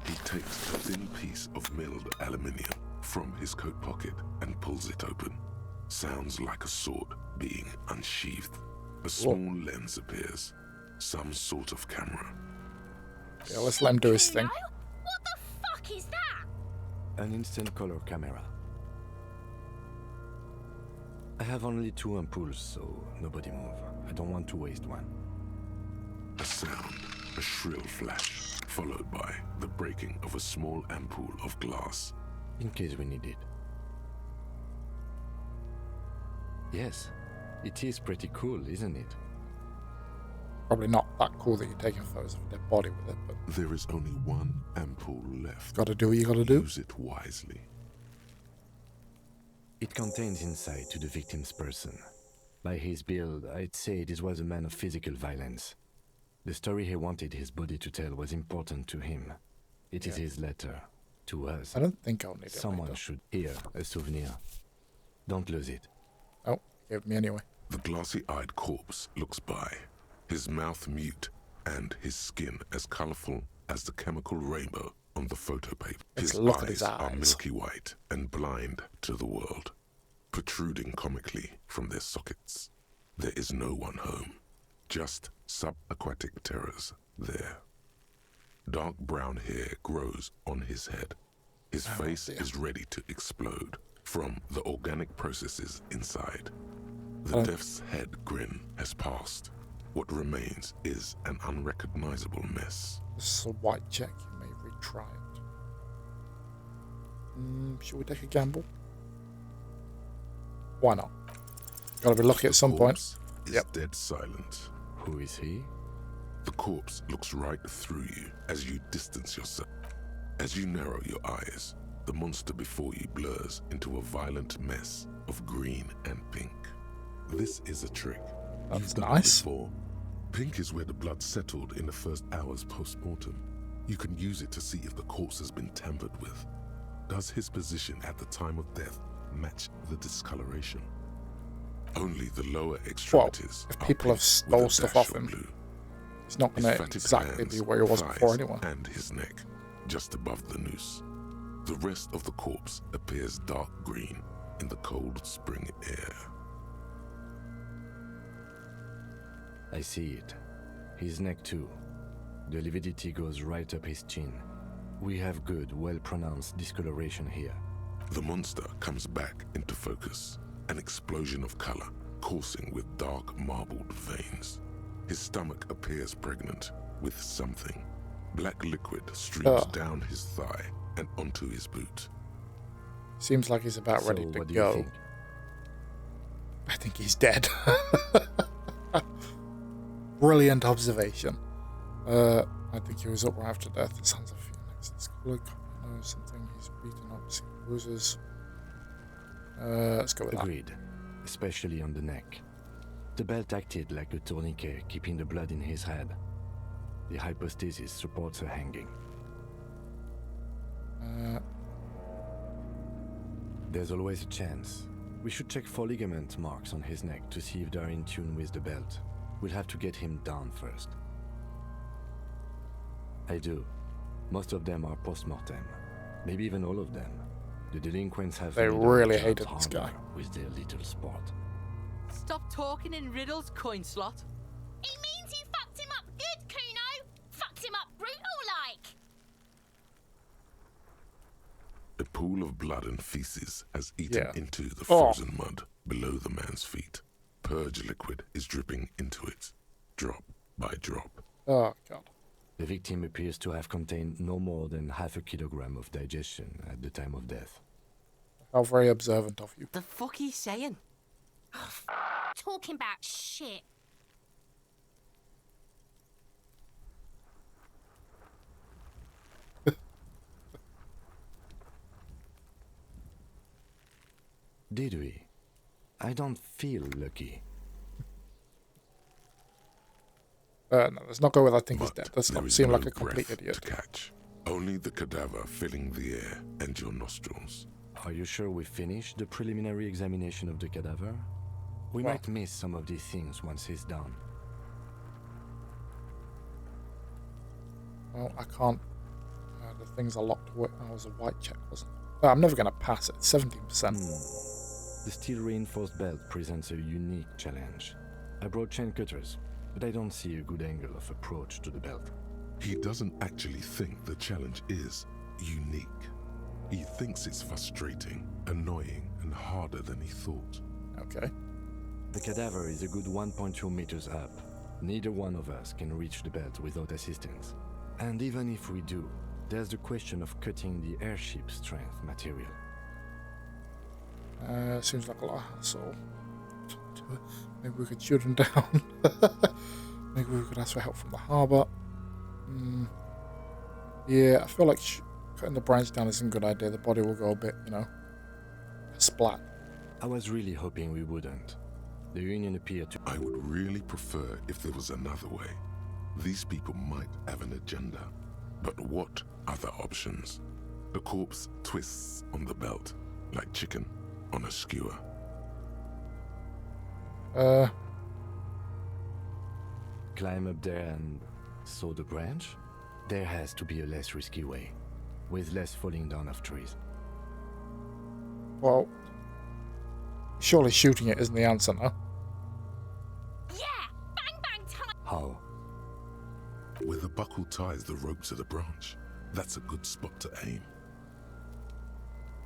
He takes a thin piece of milled aluminium from his coat pocket and pulls it open. Sounds like a sword being unsheathed. A small lens appears. Some sort of camera. Yeah, let's let him do his thing. What the fuck is that? An instant color camera. I have only 2 ampoules, so nobody move. I don't want to waste one. A sound, a shrill flash, followed by the breaking of a small ampoule of glass. In case we need it. Yes, it is pretty cool, isn't it? Probably not that cool that you're taking photos of a dead body with it, but There is only one ampoule left. gotta do what you gotta do. Use it wisely. It contains insight to the victim's person. By his build, I'd say this was a man of physical violence. The story he wanted his body to tell was important to him. It is his letter to us. I don't think I'll need it. Someone later. should hear a souvenir. Don't lose it. Oh, he gave it me anyway. The glassy-eyed corpse looks by, his mouth mute and his skin as colorful as the chemical rainbow on the photo paper. Let's His look eyes at his are eyes. milky white and blind to the world, protruding comically from their sockets. There is no one home, just subaquatic terrors there. Dark brown hair grows on his head. His face dear. is ready to explode. from the organic processes inside. The death's head grin has passed. What remains is an unrecognizable mess. This is a white check. You may retry it. Should we take a gamble? Why not? Gotta be lucky at some point. Is dead silent. Who is he? The corpse looks right through you as you distance yourself. As you narrow your eyes, the monster before you blurs into a violent mess of green and pink. This is a trick. That's nice. Before. Pink is where the blood settled in the first hours post-mortem. You can use it to see if the corpse has been tampered with. Does his position at the time of death match the discoloration? Only the lower extremities. Well, if people have stole stuff off him, it's not going to exactly be where he was before anyway. And his neck, just above the noose. The rest of the corpse appears dark green in the cold spring air. I see it. His neck too. The lividity goes right up his chin. We have good, well-pronounced discoloration here. The monster comes back into focus. An explosion of color, coursing with dark marbled veins. His stomach appears pregnant with something. Black liquid streams down his thigh and onto his boot. Seems like he's about ready to what do go. you think? I think he's dead. Brilliant observation. I think he was up right after death. The sounds of Phoenix. This colour knows something. He's beaten up, seen bruises. Let's go with that. Agreed, especially on the neck. The belt acted like a tourniquet, keeping the blood in his head. The hypostasis supports a hanging. There's always a chance. We should check for ligament marks on his neck to see if they're in tune with the belt. We'll have to get him down first. I do. Most of them are post-mortem. Maybe even all of them. The delinquents have They made really our job hated this guy. harder with their little sport. Stop talking in riddles, coin slot. It means you fucked him up good, Kuno. Fucked him up brutal-like. A pool of blood and feces has eaten Yeah. into the frozen mud below the man's feet. Purge liquid is dripping into it, drop by drop. Oh, God. The victim appears to have contained no more than half a kilogram of digestion at the time of death. How very observant of you. The fuck he's saying? Talking about shit. Did we? I don't feel lucky. No, let's not go with I think he's But dead. Let's there not is seem no like a complete breath idiot. to catch. Only the cadaver filling the air and your nostrils. Are you sure we finished the preliminary examination of the cadaver? We Well- might miss some of these things once he's done. Well, I can't. The things are locked away. Oh, it was a white check, wasn't it? No, I'm never going to pass it. 17%. The steel reinforced belt presents a unique challenge. I brought chain cutters, but I don't see a good angle of approach to the belt. He doesn't actually think the challenge is unique. He thinks it's frustrating, annoying, and harder than he thought. Okay. The cadaver is a good 1.2 meters up. Neither one of us can reach the belt without assistance. And even if we do, there's the question of cutting the airship strength material. Seems like a lot of hassle. Maybe we could shoot him down. Maybe we could ask for help from the harbour. Yeah, I feel like cutting the branch down isn't a good idea. The body will go a bit, splat. I was really hoping we wouldn't. The Union appeared to... I would really prefer if there was another way. These people might have an agenda. But what other options? The corpse twists on the belt, like chicken on a skewer. Climb up there and saw the branch? There has to be a less risky way, with less falling down of trees. Well, surely shooting it isn't the answer, no? Yeah! Bang bang time! How? Where the buckle ties the rope to the branch, that's a good spot to aim.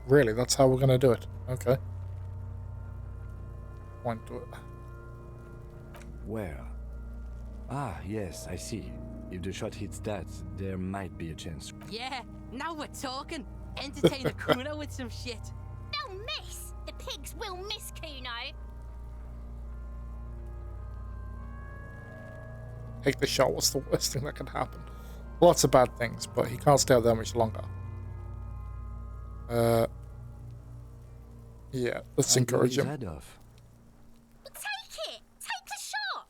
Really, that's how we're gonna do it. Okay. Point to it. Where? Ah, yes, I see. If the shot hits that, there might be a chance. Yeah, now we're talking. Entertain the Kuno with some shit. They'll miss. The pigs will miss Kuno. Take the shot. What's the worst thing that could happen? Lots of bad things, but he can't stay out there much longer. Yeah, let's encourage him. Head off. Take it. Take the shot.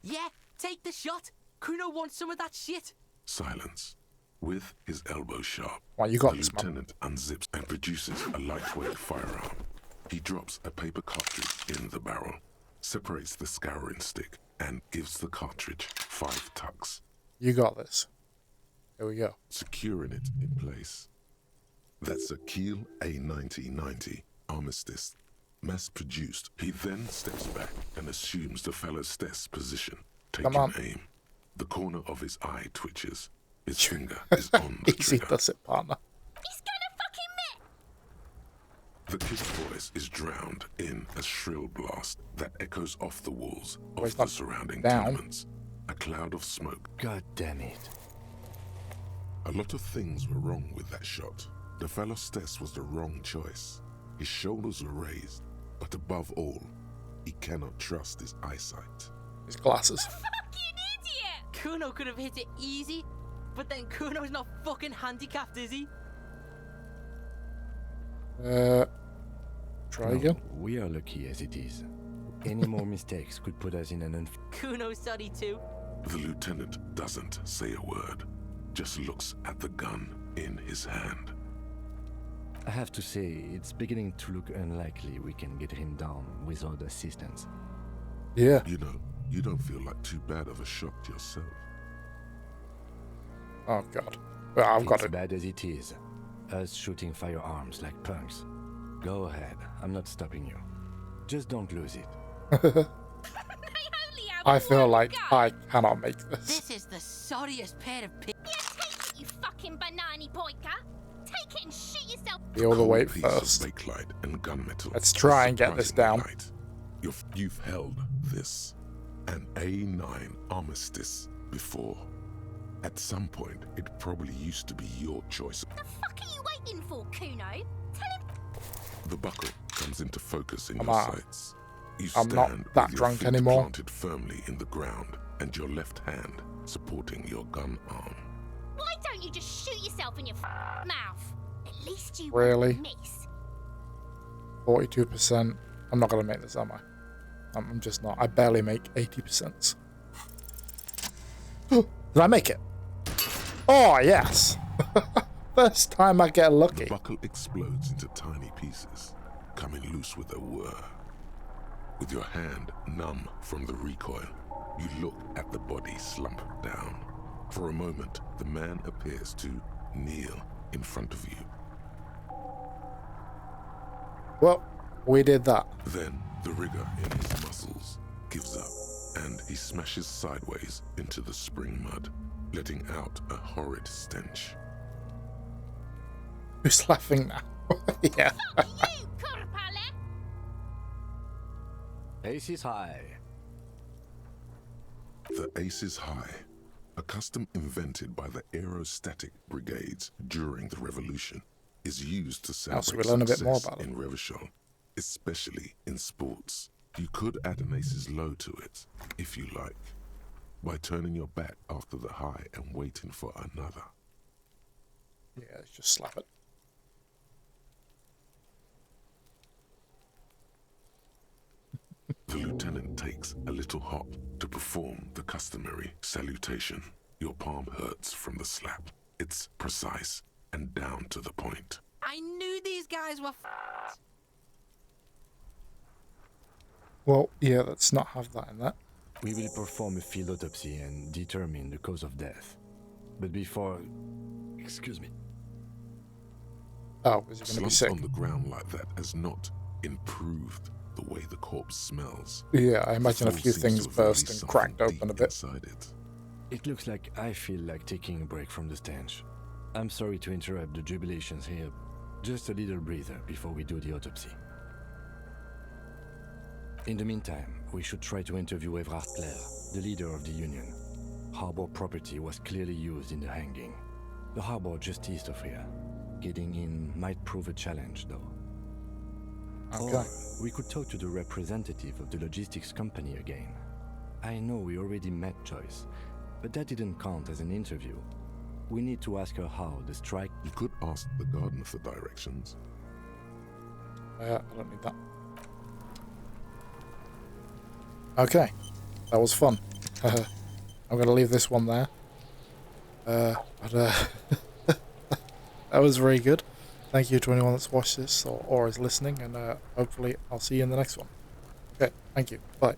Yeah, take the shot. Kuno wants some of that shit. Silence. With his elbow sharp, Well, you got the this, man. lieutenant unzips and produces a lightweight firearm. He drops a paper cartridge in the barrel, separates the scouring stick, and gives the cartridge 5 tucks, You got this. Here we go. securing it in place. That's a Kiel A9090 Armistice, mass-produced. He then steps back and assumes the fellow's desk position, taking on. aim. The corner of his eye twitches. His finger is on the Easy trigger. does it, partner. He's gonna fucking miss. The kid's voice is drowned in a shrill blast that echoes off the walls Well, of it's the not surrounding down. tenements. A cloud of smoke. God damn it. A lot of things were wrong with that shot. The fellow Stess was the wrong choice. His shoulders were raised, but above all, he cannot trust his eyesight. His glasses. Fucking idiot. Kuno could have hit it easy, but then Kuno's not fucking handicapped, is he? Try No, again. we are lucky as it is. Any more mistakes could put us in an Kuno's sorry too. The lieutenant doesn't say a word, just looks at the gun in his hand. I have to say, it's beginning to look unlikely we can get him down without assistance. Yeah. You know, you don't feel like too bad of a shot yourself. Oh god. Well, I've got It's it. bad as it is. Us shooting firearms like punks. Go ahead, I'm not stopping you. Just don't lose it. They only have I feel one like gun. I cannot make this. This is the sorriest pair of pigs. Yeah, take it, you fucking banana boyka. Take it and shoot yourself. The other way Piece first. of bakelite and gunmetal. Let's try and get this Surprisingly down. light. You've held this, an A9 Armistice, before. At some point, it probably used to be your choice. The fuck are you waiting for, Kuno? Tell him. The buckle comes into focus in Come your on. sights. You I'm stand not that with your drunk feet anymore. planted firmly in the ground and your left hand supporting your gun arm. Why don't you just shoot yourself in your mouth? At least you Really? won't miss. 42%. I'm not gonna make this, am I? I'm just not. I barely make 80%. Did I make it? Oh, yes. First time I get The lucky. buckle explodes into tiny pieces, coming loose with a whir. With your hand numb from the recoil, you look at the body slump down. For a moment, the man appears to kneel in front of you. Well, we did that. Then the rigor in his muscles gives up, and he smashes sideways into the spring mud, letting out a horrid stench. Who's laughing now? Yeah. Fuck you, Kurpale. Ace is high. The Ace is High, a custom invented by the Aerostatic Brigades during the Revolution, is used to so we celebrate learn a bit more success about in Revachol, especially in sports. You could add an Ace's Low to it, if you like, by turning your back after the high and waiting for another. Yeah, let's just slap it. The lieutenant takes a little hop to perform the customary salutation. Your palm hurts from the slap. It's precise and down to the point. I knew these guys were Well, yeah, let's not have that in that. We will perform a field autopsy and determine the cause of death. But before... Excuse me. Oh, is he going to be Slumped sick? on the ground like that has not improved the way the corpse smells. Yeah, I imagine a The few fall seems things to have burst released and cracked something open a deep bit. inside it. It looks like I feel like taking a break from the stench. I'm sorry to interrupt the jubilations here, Just a little breather before we do the autopsy. In the meantime, we should try to interview Evrard Clare, the leader of the Union. Harbor property was clearly used in the hanging. The harbor just east of here. Getting in might prove a challenge, though. Okay. Or we could talk to the representative of the logistics company again. I know we already met Joyce, but that didn't count as an interview. We need to ask her how the strike... You could ask the gardener for directions. I don't need that. Okay, that was fun. I'm going to leave this one there. That was very good. Thank you to anyone that's watched this or is listening, and hopefully I'll see you in the next one. Okay, thank you. Bye.